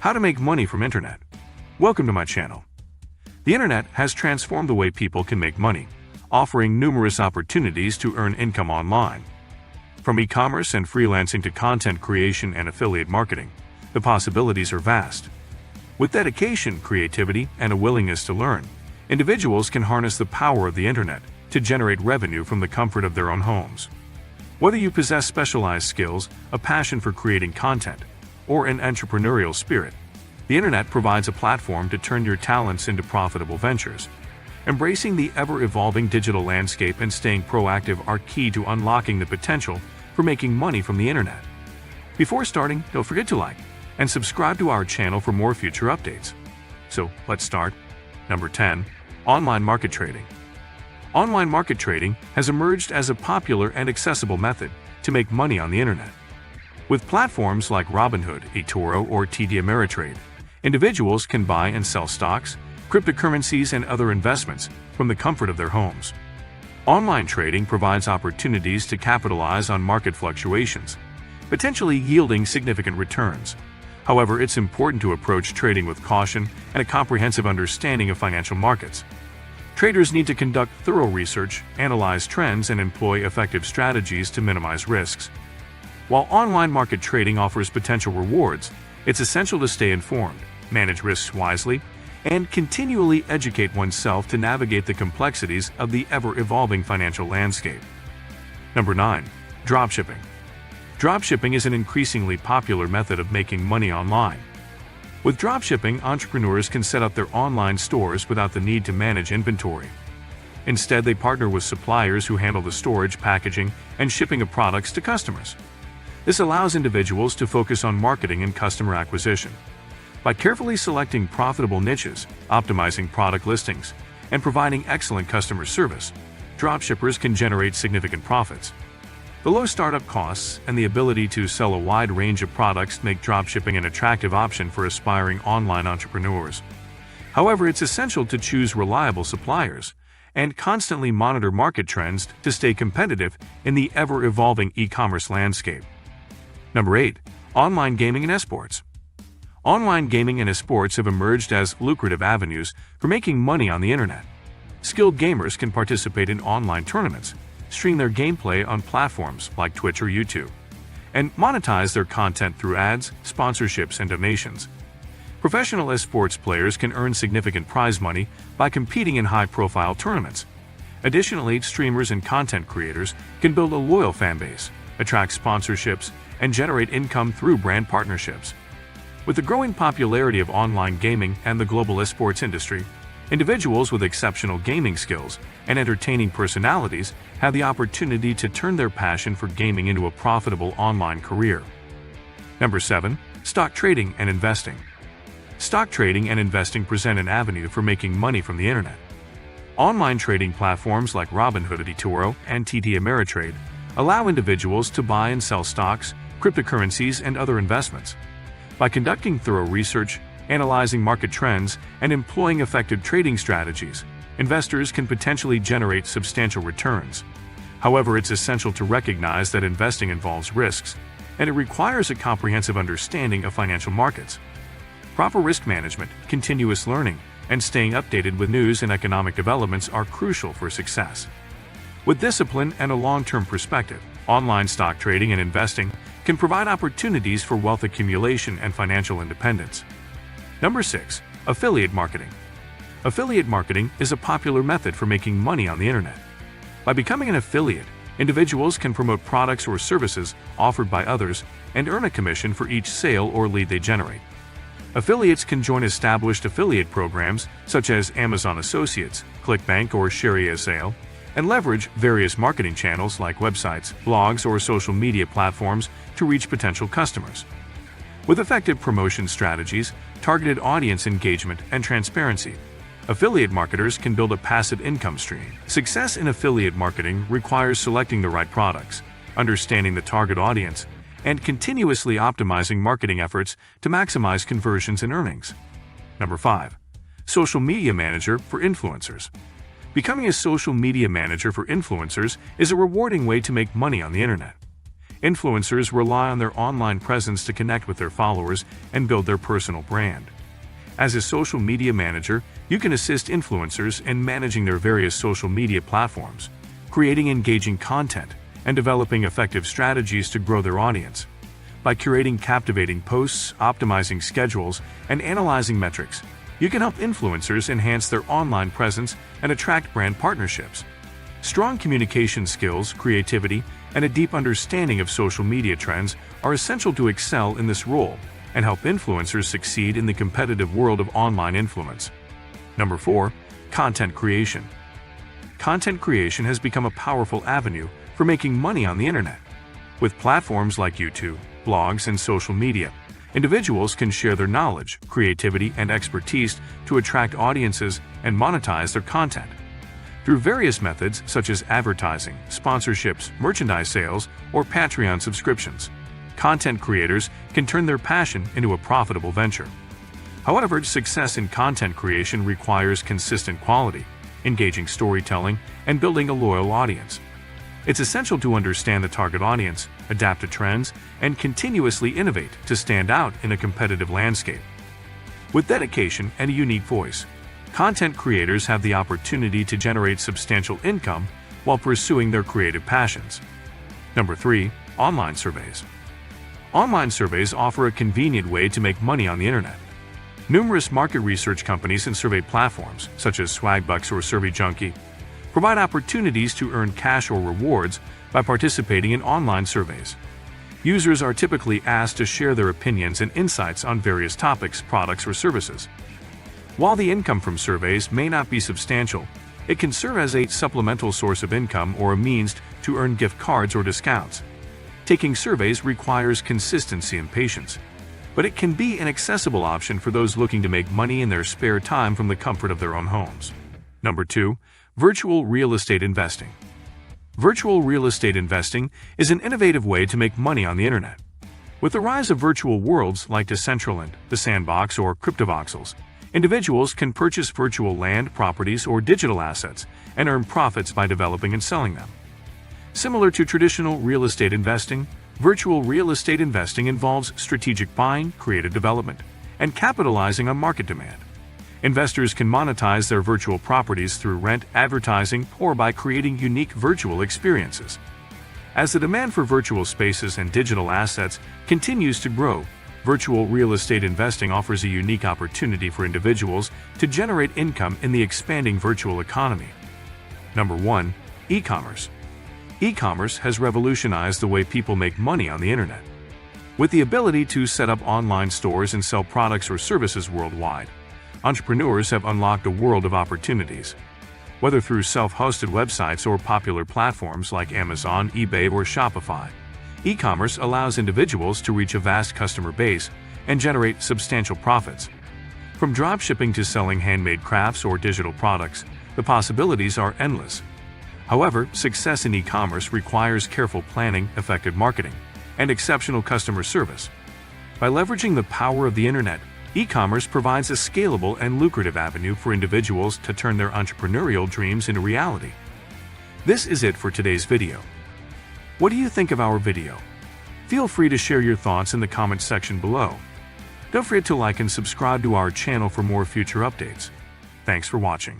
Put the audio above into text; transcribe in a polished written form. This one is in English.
How to make money from internet. Welcome to my channel. The internet has transformed the way people can make money, offering numerous opportunities to earn income online. From e-commerce and freelancing to content creation and affiliate marketing, the possibilities are vast. With dedication, creativity, and a willingness to learn, individuals can harness the power of the internet to generate revenue from the comfort of their own homes. Whether you possess specialized skills, a passion for creating content, or an entrepreneurial spirit, the internet provides a platform to turn your talents into profitable ventures. Embracing the ever-evolving digital landscape and staying proactive are key to unlocking the potential for making money from the internet. Before starting, don't forget to like and subscribe to our channel for more future updates. So, let's start. Number 10. Online market trading. Online market trading has emerged as a popular and accessible method to make money on the internet. With platforms like Robinhood, eToro, or TD Ameritrade, individuals can buy and sell stocks, cryptocurrencies, and other investments from the comfort of their homes. Online trading provides opportunities to capitalize on market fluctuations, potentially yielding significant returns. However, it's important to approach trading with caution and a comprehensive understanding of financial markets. Traders need to conduct thorough research, analyze trends, and employ effective strategies to minimize risks. While online market trading offers potential rewards, it's essential to stay informed, manage risks wisely, and continually educate oneself to navigate the complexities of the ever-evolving financial landscape. Number 9. Dropshipping. Dropshipping is an increasingly popular method of making money online. With dropshipping, entrepreneurs can set up their online stores without the need to manage inventory. Instead, they partner with suppliers who handle the storage, packaging, and shipping of products to customers. This allows individuals to focus on marketing and customer acquisition. By carefully selecting profitable niches, optimizing product listings, and providing excellent customer service, dropshippers can generate significant profits. The low startup costs and the ability to sell a wide range of products make dropshipping an attractive option for aspiring online entrepreneurs. However, it's essential to choose reliable suppliers and constantly monitor market trends to stay competitive in the ever-evolving e-commerce landscape. Number 8. Online gaming and esports. Online gaming and esports have emerged as lucrative avenues for making money on the internet. Skilled gamers can participate in online tournaments, stream their gameplay on platforms like Twitch or YouTube, and monetize their content through ads, sponsorships, and donations. Professional esports players can earn significant prize money by competing in high-profile tournaments. Additionally, streamers and content creators can build a loyal fanbase, attract sponsorships, and generate income through brand partnerships. With the growing popularity of online gaming and the global esports industry, individuals with exceptional gaming skills and entertaining personalities have the opportunity to turn their passion for gaming into a profitable online career. Number 7. Stock trading and investing. Stock trading and investing present an avenue for making money from the internet. Online trading platforms like Robinhood, eToro, and TD Ameritrade allow individuals to buy and sell stocks, cryptocurrencies, and other investments. By conducting thorough research, analyzing market trends, and employing effective trading strategies, investors can potentially generate substantial returns. However, it's essential to recognize that investing involves risks, and it requires a comprehensive understanding of financial markets. Proper risk management, continuous learning, and staying updated with news and economic developments are crucial for success. With discipline and a long-term perspective, online stock trading and investing can provide opportunities for wealth accumulation and financial independence. Number 6. Affiliate marketing. Affiliate marketing is a popular method for making money on the internet. By becoming an affiliate, individuals can promote products or services offered by others and earn a commission for each sale or lead they generate. Affiliates can join established affiliate programs such as Amazon Associates, ClickBank, or Sharia Sale, and leverage various marketing channels like websites, blogs, or social media platforms to reach potential customers. With effective promotion strategies, targeted audience engagement, and transparency, affiliate marketers can build a passive income stream. Success in affiliate marketing requires selecting the right products, understanding the target audience, and continuously optimizing marketing efforts to maximize conversions and earnings. Number 5. Social media manager for influencers. Becoming a social media manager for influencers is a rewarding way to make money on the internet. Influencers rely on their online presence to connect with their followers and build their personal brand. As a social media manager, you can assist influencers in managing their various social media platforms, creating engaging content, and developing effective strategies to grow their audience. By curating captivating posts, optimizing schedules, and analyzing metrics, you can help influencers enhance their online presence and attract brand partnerships. Strong communication skills, creativity, and a deep understanding of social media trends are essential to excel in this role and help influencers succeed in the competitive world of online influence. Number 4. Content creation. Content creation has become a powerful avenue for making money on the internet. With platforms like YouTube, blogs, and social media, individuals can share their knowledge, creativity, and expertise to attract audiences and monetize their content. Through various methods such as advertising, sponsorships, merchandise sales, or Patreon subscriptions, content creators can turn their passion into a profitable venture. However, success in content creation requires consistent quality, engaging storytelling, and building a loyal audience. It's essential to understand the target audience, adapt to trends, and continuously innovate to stand out in a competitive landscape. With dedication and a unique voice, content creators have the opportunity to generate substantial income while pursuing their creative passions. Number 3. Online surveys. Online surveys offer a convenient way to make money on the internet. Numerous market research companies and survey platforms, such as Swagbucks or SurveyJunkie, provide opportunities to earn cash or rewards by participating in online surveys. Users are typically asked to share their opinions and insights on various topics, products, or services. While the income from surveys may not be substantial, it can serve as a supplemental source of income or a means to earn gift cards or discounts. Taking surveys requires consistency and patience, but it can be an accessible option for those looking to make money in their spare time from the comfort of their own homes. Number 2. Virtual real estate investing. Virtual real estate investing is an innovative way to make money on the internet. With the rise of virtual worlds like Decentraland, The Sandbox, or Cryptovoxels, individuals can purchase virtual land, properties, or digital assets and earn profits by developing and selling them. Similar to traditional real estate investing, virtual real estate investing involves strategic buying, creative development, and capitalizing on market demand. Investors can monetize their virtual properties through rent, advertising, or by creating unique virtual experiences. As the demand for virtual spaces and digital assets continues to grow, virtual real estate investing offers a unique opportunity for individuals to generate income in the expanding virtual economy. Number 1. E-commerce. E-commerce has revolutionized the way people make money on the internet. With the ability to set up online stores and sell products or services worldwide, entrepreneurs have unlocked a world of opportunities. Whether through self-hosted websites or popular platforms like Amazon, eBay, or Shopify, e-commerce allows individuals to reach a vast customer base and generate substantial profits. From dropshipping to selling handmade crafts or digital products, the possibilities are endless. However, success in e-commerce requires careful planning, effective marketing, and exceptional customer service. By leveraging the power of the internet, e-commerce provides a scalable and lucrative avenue for individuals to turn their entrepreneurial dreams into reality. This is it for today's video. What do you think of our video? Feel free to share your thoughts in the comment section below. Don't forget to like and subscribe to our channel for more future updates. Thanks for watching.